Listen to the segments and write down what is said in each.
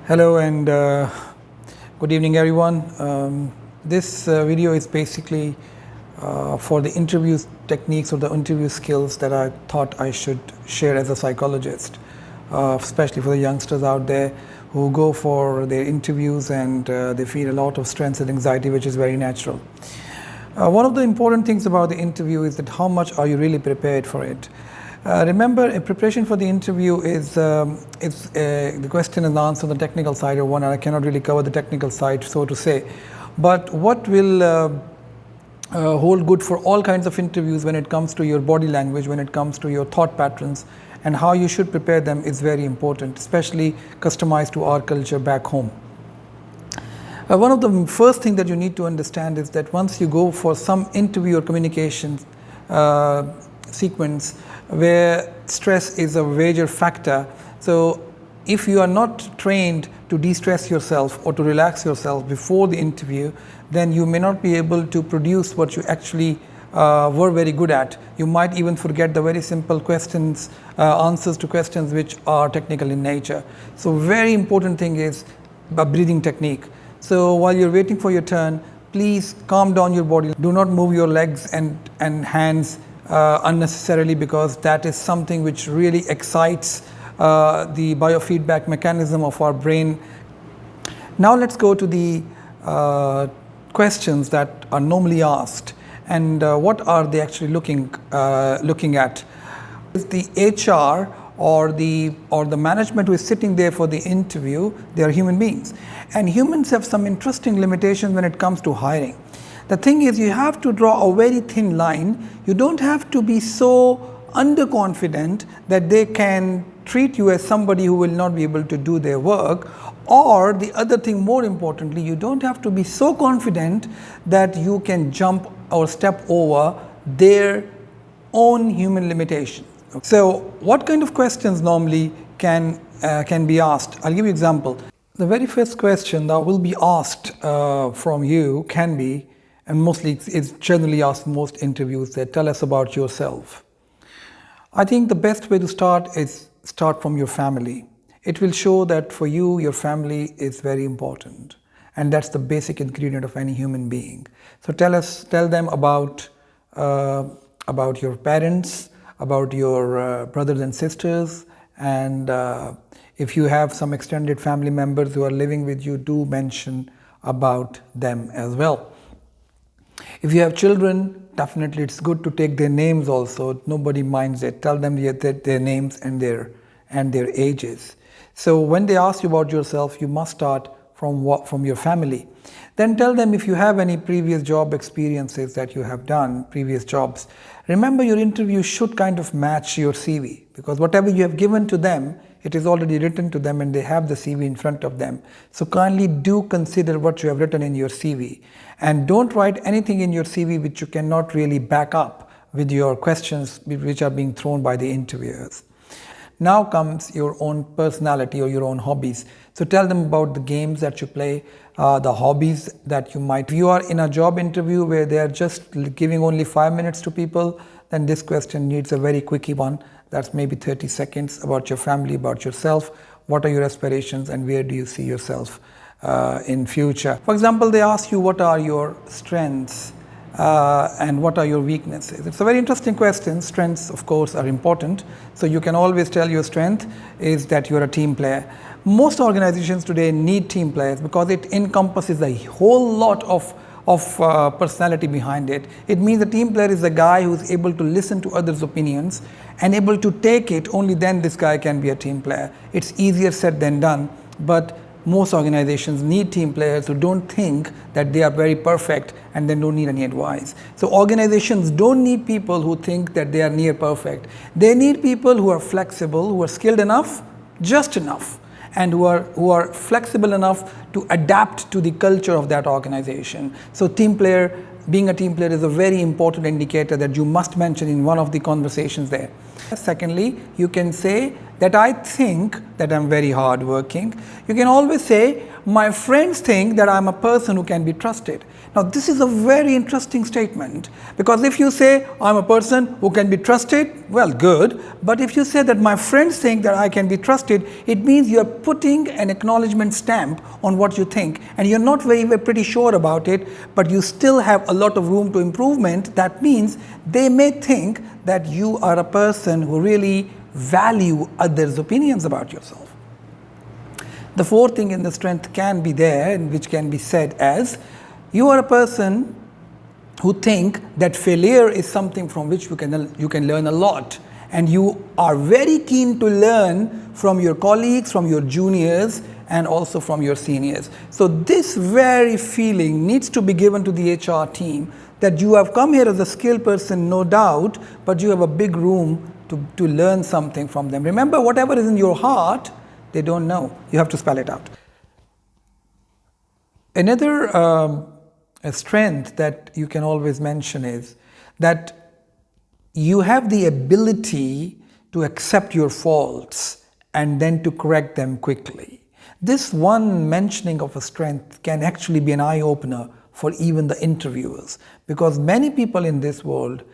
Hello and good evening everyone. This video is basically for the interview techniques or the interview skills that I thought I should share as a psychologist, especially for the youngsters out there who go for their interviews and they feel a lot of stress and anxiety, which is very natural. One of the important things about the interview is that how much are you really prepared for it. Remember, a preparation for the interview is the question and answer on the technical side or one, and I cannot really cover the technical side, so to say. But what will hold good for all kinds of interviews when it comes to your body language, when it comes to your thought patterns, and how you should prepare them is very important, especially customized to our culture back home. One of the first things that you need to understand is that once you go for some interview or communication sequence where stress is a major factor, so if you are not trained to de-stress yourself or to relax yourself before the interview, then you may not be able to produce what you actually were very good at. You might even forget the very simple questions, answers to questions which are technical in nature. So very important thing is a breathing technique. So while you're waiting for your turn, please calm down your body. Do not move your legs and hands unnecessarily, because that is something which really excites the biofeedback mechanism of our brain. Now let's go to the questions that are normally asked, and what are they actually looking at. Is the HR or the management who is sitting there for the interview, they are human beings, and humans have some interesting limitations when it comes to hiring. The thing is, you have to draw a very thin line. You don't have to be so underconfident that they can treat you as somebody who will not be able to do their work, or the other thing, more importantly, you don't have to be so confident that you can jump or step over their own human limitations. So what kind of questions normally can be asked? I'll give you an example. The very first question that will be asked from you can be, and mostly it's generally asked in most interviews, that tell us about yourself. I think the best way to start is start from your family. It will show that for you, your family is very important, and that's the basic ingredient of any human being. So tell them about your parents, about your brothers and sisters, and if you have some extended family members who are living with you, do mention about them as well. If you have children, definitely it's good to take their names also. Nobody minds it. Tell them their names and their ages. So when they ask you about yourself, you must start from your family. Then tell them if you have any previous job experiences that you have done, previous jobs. Remember, your interview should kind of match your CV, because whatever you have given to them, it is already written to them and they have the CV in front of them. So kindly do consider what you have written in your CV, and don't write anything in your CV which you cannot really back up with your questions which are being thrown by the interviewers. Now comes your own personality or your own hobbies. So tell them about the games that you play, the hobbies that you might. If you are in a job interview where they are just giving only 5 minutes to people, then this question needs a very quickie one. That's maybe 30 seconds about your family, about yourself. What are your aspirations and where do you see yourself in future? For example, they ask you what are your strengths and what are your weaknesses. It's a very interesting question. Strengths, of course, are important. So you can always tell your strength is that you're a team player. Most organizations today need team players because it encompasses a whole lot of personality behind it. It means a team player is a guy who's able to listen to others' opinions and able to take it. Only then this guy can be a team player. It's easier said than done, but most organizations need team players who don't think that they are very perfect and they don't need any advice. So organizations don't need people who think that they are near perfect. They need people who are flexible, who are skilled enough, just enough, and who are flexible enough to adapt to the culture of that organization. So being a team player is a very important indicator that you must mention in one of the conversations there. Secondly, you can say that I think that I'm very hardworking. You can always say, my friends think that I'm a person who can be trusted. Now, this is a very interesting statement, because if you say I'm a person who can be trusted, well, good. But if you say that my friends think that I can be trusted, it means you're putting an acknowledgement stamp on what you think, and you're not very pretty sure about it, but you still have a lot of room to improvement. That means they may think that you are a person who really value others' opinions about yourself. The fourth thing in the strength can be there, and which can be said as, you are a person who think that failure is something from which you can learn a lot, and you are very keen to learn from your colleagues, from your juniors, and also from your seniors. So this very feeling needs to be given to the HR team, that you have come here as a skilled person, no doubt, but you have a big room to learn something from them. Remember, whatever is in your heart, they don't know. You have to spell it out. Another a strength that you can always mention is that you have the ability to accept your faults and then to correct them quickly. This one mentioning of a strength can actually be an eye-opener for even the interviewers, because many people in this world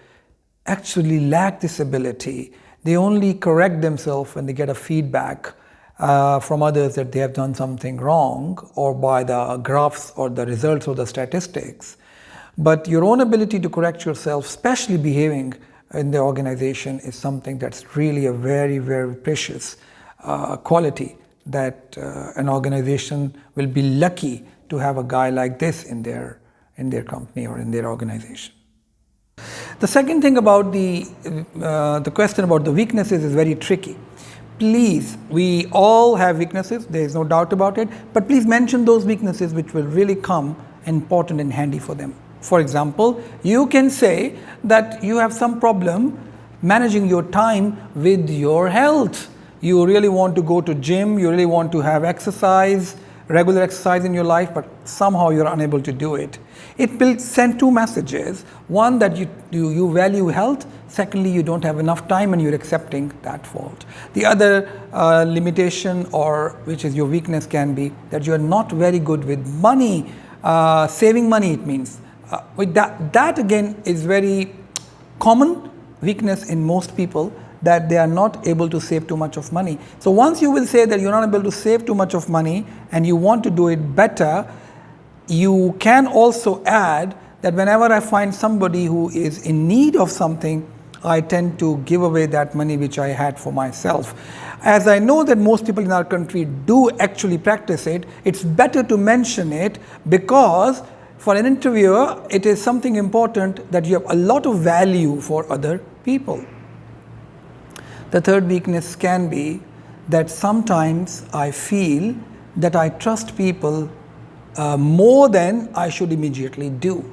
actually lack this ability. They only correct themselves when they get a feedback from others that they have done something wrong, or by the graphs or the results or the statistics. But your own ability to correct yourself, especially behaving in the organization, is something that's really a very, very precious quality that an organization will be lucky to have a guy like this in their company or in their organization. The second thing about the question about the weaknesses is very tricky. Please, we all have weaknesses, there is no doubt about it, but please mention those weaknesses which will really come important and handy for them. For example, you can say that you have some problem managing your time with your health. You really want to go to gym, you really want to have exercise, regular exercise in your life, but somehow you're unable to do it. It will send two messages. One, that you value health. Secondly, you don't have enough time and you're accepting that fault. The other limitation, or which is your weakness, can be that you're not very good with money, saving money, it means. With that again is very common weakness in most people, that they are not able to save too much of money. So once you will say that you're not able to save too much of money and you want to do it better, you can also add that whenever I find somebody who is in need of something, I tend to give away that money which I had for myself. As I know that most people in our country do actually practice it, it's better to mention it, because for an interviewer, it is something important that you have a lot of value for other people. The third weakness can be that sometimes I feel that I trust people more than I should immediately do.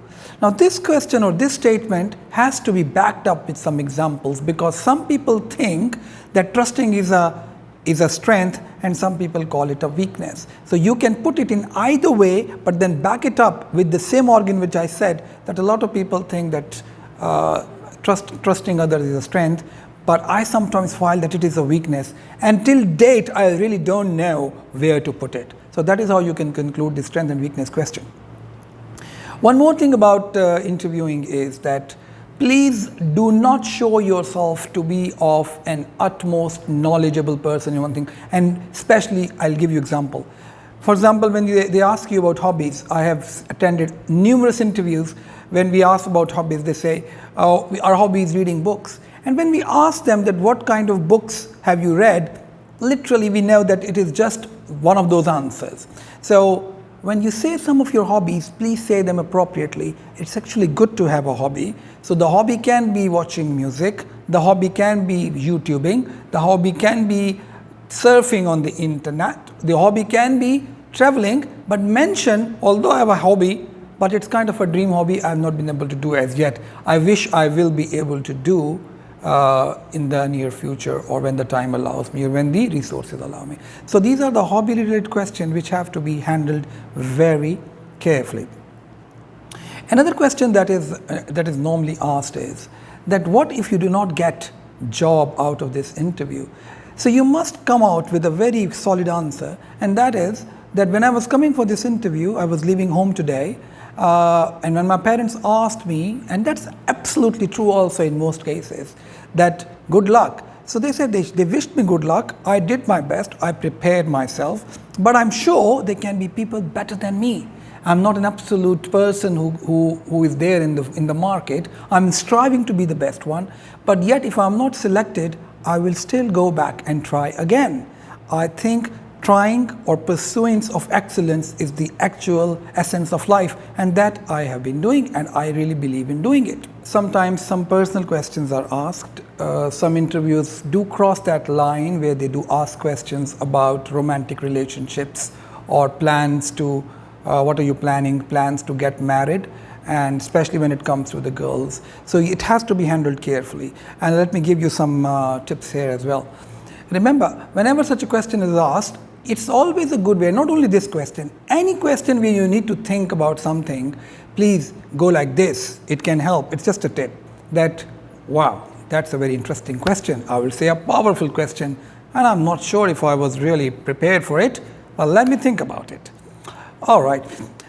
Now, this question or this statement has to be backed up with some examples, because some people think that trusting is a strength and some people call it a weakness. So you can put it in either way, but then back it up with the same organ which I said, that a lot of people think that trusting others is a strength, but I sometimes feel that it is a weakness. Until date, I really don't know where to put it. So that is how you can conclude the strength and weakness question. One more thing about interviewing is that please do not show yourself to be of an utmost knowledgeable person in one thing. And especially, I'll give you example. For example, when they ask you about hobbies, I have attended numerous interviews. When we ask about hobbies, they say, oh, our hobby is reading books. And when we ask them that what kind of books have you read, literally we know that it is just one of those answers. So when you say some of your hobbies, please say them appropriately. It's actually good to have a hobby. So the hobby can be watching music, the hobby can be YouTubing, the hobby can be surfing on the internet, the hobby can be traveling, but mention, although I have a hobby, but it's kind of a dream hobby I have not been able to do as yet. I wish I will be able to do in the near future, or when the time allows me, or when the resources allow me. So these are the hobby related questions which have to be handled very carefully. Another question that is normally asked is that what if you do not get job out of this interview. So you must come out with a very solid answer, and that is that when I was coming for this interview, I was leaving home today, and when my parents asked me, and that's absolutely true also in most cases, that good luck. So they said they wished me good luck. I did my best. I prepared myself, but I'm sure there can be people better than me. I'm not an absolute person who is there in the market. I'm striving to be the best one, but yet if I'm not selected, I will still go back and try again. I think trying or pursuance of excellence is the actual essence of life, and that I have been doing, and I really believe in doing it. Sometimes some personal questions are asked. Some interviews do cross that line where they do ask questions about romantic relationships or plans to what are you planning, plans to get married, and especially when it comes to the girls. So it has to be handled carefully. And let me give you some tips here as well. Remember, whenever such a question is asked, it's always a good way, not only this question, any question where you need to think about something, please go like this. It can help. It's just a tip that, wow, that's a very interesting question. I will say a powerful question, and I'm not sure if I was really prepared for it, but let me think about it. All right.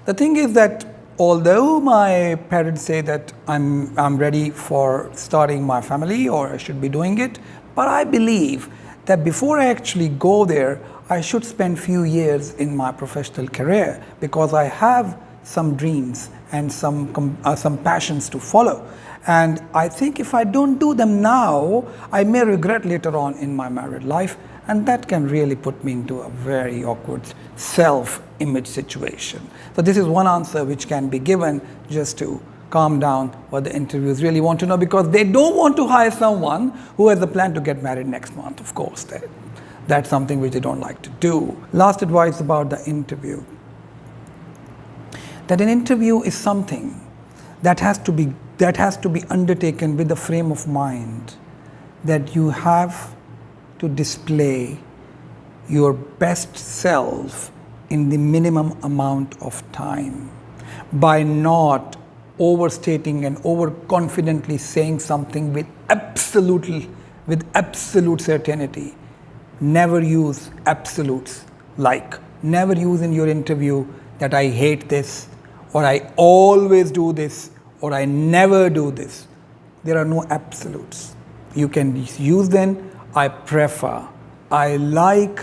The thing is that although my parents say that I'm ready for starting my family or I should be doing it, but I believe that before I actually go there, I should spend few years in my professional career because I have some dreams and some passions to follow. And I think if I don't do them now, I may regret later on in my married life, and that can really put me into a very awkward self-image situation. So this is one answer which can be given just to calm down what the interviewers really want to know, because they don't want to hire someone who has a plan to get married next month, of course. That's something which they don't like to do. Last advice about the interview. That an interview is something that has to be undertaken with the frame of mind that you have to display your best self in the minimum amount of time by not overstating and overconfidently saying something with absolute certainty. Never use absolutes, like never use in your interview that I hate this, or I always do this, or I never do this. There are no absolutes. You can use then I prefer, I like,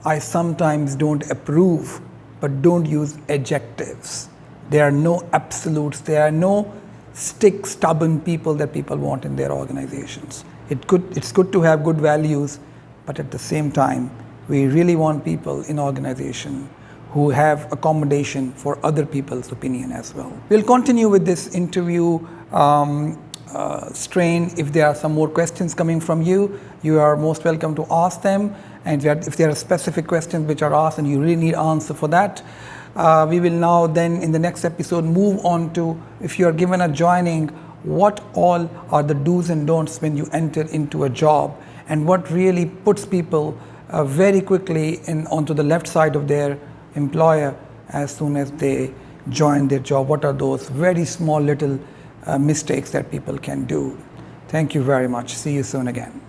I sometimes don't approve, but don't use adjectives. There are no absolutes. There are no stubborn people that people want in their organizations. It's good to have good values, but at the same time, we really want people in organization who have accommodation for other people's opinion as well. We'll continue with this interview strain. If there are some more questions coming from you, you are most welcome to ask them. And if there are specific questions which are asked and you really need answer for that, we will now then in the next episode move on to, if you are given a joining, what all are the do's and don'ts when you enter into a job, and what really puts people very quickly onto the left side of their employer as soon as they join their job. What are those very small little mistakes that people can do? Thank you very much. See you soon again.